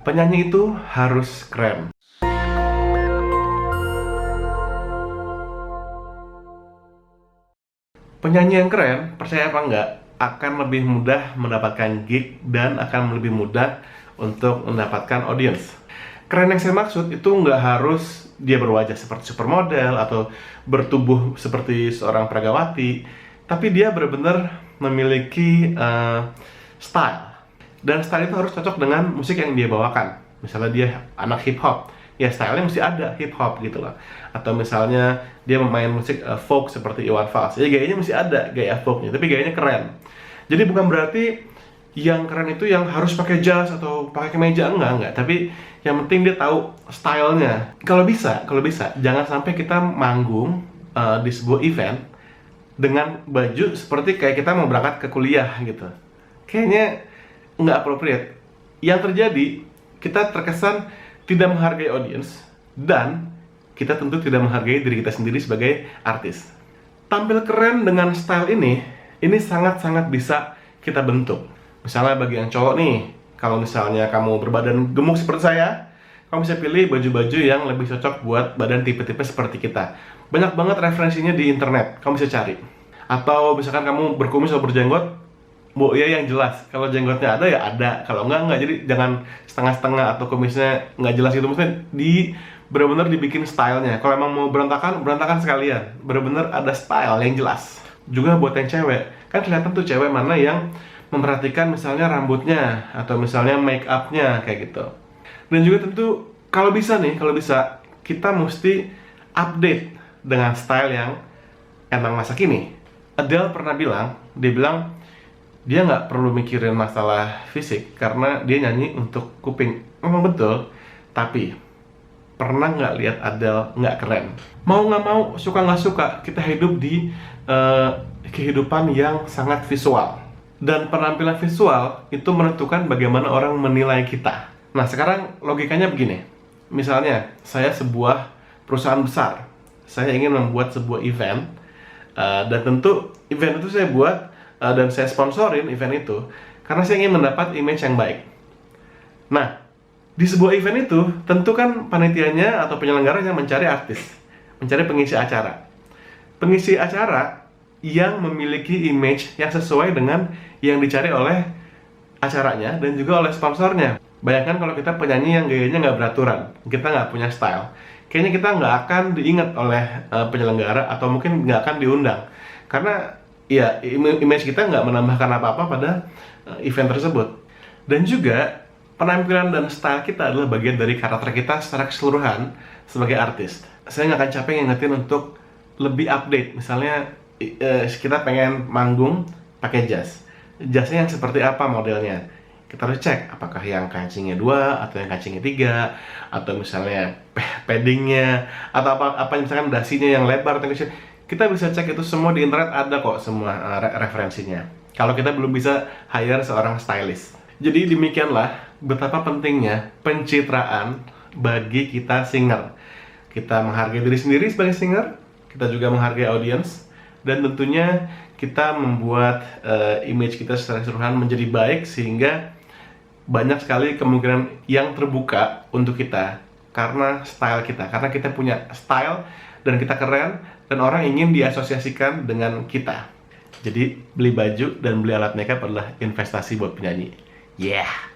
Penyanyi itu harus keren. Penyanyi yang keren, percaya apa enggak, akan lebih mudah mendapatkan gig dan akan lebih mudah untuk mendapatkan audience. Keren yang saya maksud itu nggak harus dia berwajah seperti supermodel atau bertubuh seperti seorang pragawati, tapi dia benar-benar memiliki style. Dan style itu harus cocok dengan musik yang dia bawakan. Misalnya dia anak hip hop, ya stylenya mesti ada hip hop gitu loh. Atau misalnya dia memain musik folk seperti Iwan Fals, ya gayanya mesti ada gaya folknya, tapi gayanya keren. Jadi bukan berarti yang keren itu yang harus pakai jas atau pakai kemeja, enggak. Tapi yang penting dia tahu stylenya. Kalau bisa, jangan sampai kita manggung di sebuah event dengan baju seperti kayak kita mau berangkat ke kuliah gitu. Kayaknya nggak appropriate. Yang terjadi, kita terkesan tidak menghargai audience dan kita tentu tidak menghargai diri kita sendiri sebagai artis. Tampil keren dengan style ini sangat-sangat bisa kita bentuk. Misalnya bagi yang cowok nih, kalau misalnya kamu berbadan gemuk seperti saya, kamu bisa pilih baju-baju yang lebih cocok buat badan tipe-tipe seperti kita. Banyak banget referensinya di internet, kamu bisa cari. Atau misalkan kamu berkumis atau berjenggot, ya yang jelas. Kalau jenggotnya ada ya ada, kalau enggak. Jadi jangan setengah-setengah atau kumisnya nggak jelas gitu. Maksudnya benar-benar dibikin stylenya. Kalau emang mau berantakan sekalian. Benar-benar ada style yang jelas. Juga buat yang cewek, kan kelihatan tuh cewek mana yang memperhatikan misalnya rambutnya atau misalnya make up-nya kayak gitu. Dan juga tentu kalau bisa kita mesti update dengan style yang emang masa kini. Adele pernah bilang, dia nggak perlu mikirin masalah fisik karena dia nyanyi untuk kuping. Memang betul, tapi pernah nggak lihat Adele nggak keren? Mau nggak mau, suka nggak suka, kita hidup di kehidupan yang sangat visual. Dan penampilan visual itu menentukan bagaimana orang menilai kita. Nah sekarang logikanya begini. Misalnya, saya sebuah perusahaan besar. Saya ingin membuat sebuah event. Dan tentu event itu saya buat dan saya sponsorin event itu karena saya ingin mendapat image yang baik. Nah, di sebuah event itu tentu kan panitianya atau penyelenggaranya mencari artis, mencari pengisi acara. Pengisi acara yang memiliki image yang sesuai dengan yang dicari oleh acaranya dan juga oleh sponsornya. Bayangkan kalau kita penyanyi yang gayanya nggak beraturan, kita nggak punya style, kayaknya kita nggak akan diingat oleh penyelenggara atau mungkin nggak akan diundang. Karena ya, image kita nggak menambahkan apa-apa pada event tersebut. Dan juga, penampilan dan style kita adalah bagian dari karakter kita secara keseluruhan sebagai artis. Saya nggak akan capek ngingetin untuk lebih update. Misalnya, kita pengen manggung pakai jas. Jasnya yang seperti apa modelnya? Kita harus cek, apakah yang kancingnya 2, atau yang kancingnya 3, atau misalnya paddingnya, atau apa misalkan dasinya yang lebar atau kecil. Kita bisa cek itu semua di internet, ada kok semua referensinya. Kalau kita belum bisa hire seorang stylist. Jadi demikianlah betapa pentingnya pencitraan bagi kita singer. Kita menghargai diri sendiri sebagai singer, kita juga menghargai audience, dan tentunya kita membuat image kita secara keseluruhan menjadi baik sehingga banyak sekali kemungkinan yang terbuka untuk kita karena style kita. Karena kita punya style dan kita keren dan orang ingin diasosiasikan dengan kita. Jadi beli baju dan beli alat makeup adalah investasi buat penyanyi. Yeah.